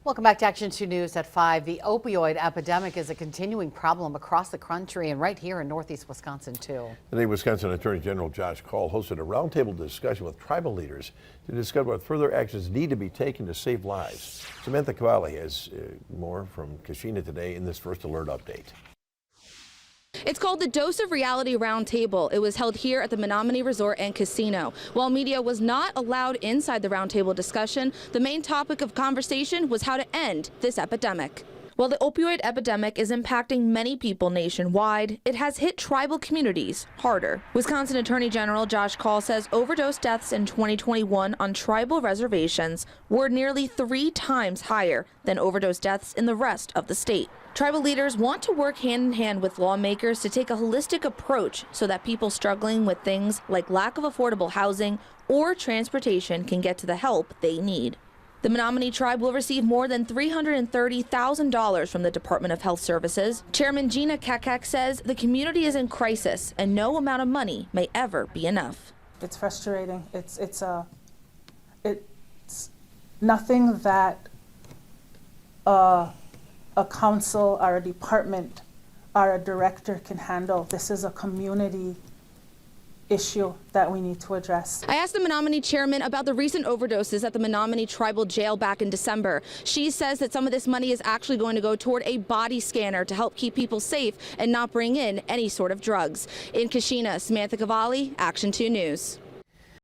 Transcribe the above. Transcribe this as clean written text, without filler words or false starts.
Welcome back to Action 2 News at 5. The opioid epidemic is a continuing problem across the country and right here in northeast Wisconsin, too. Today, Wisconsin Attorney General Josh Kaul hosted a roundtable discussion with tribal leaders to discuss what further actions need to be taken to save lives. Samantha Cavalli has more from Kashina today in this First Alert update. It's called the Dose of Reality Roundtable. It was held here at the Menominee Resort and Casino. While media was not allowed inside the roundtable discussion, the main topic of conversation was how to end this epidemic. While the opioid epidemic is impacting many people nationwide, it has hit tribal communities harder. Wisconsin Attorney General Josh Kaul says overdose deaths in 2021 on tribal reservations were nearly 3 times higher than overdose deaths in the rest of the state. Tribal leaders want to work hand in hand with lawmakers to take a holistic approach so that people struggling with things like lack of affordable housing or transportation can get to the help they need. The Menominee tribe will receive more than $330,000 from the Department of Health Services. Chairman Gina Kekek says the community is in crisis and no amount of money may ever be enough. It's frustrating. It's nothing that a council or a department or a director can handle. This is a community issue that we need to address. I asked the Menominee chairman about the recent overdoses at the Menominee Tribal Jail back in December. She says that some of this money is actually going to go toward a body scanner to help keep people safe and not bring in any sort of drugs. In Kashina, Samantha Cavalli, Action 2 News.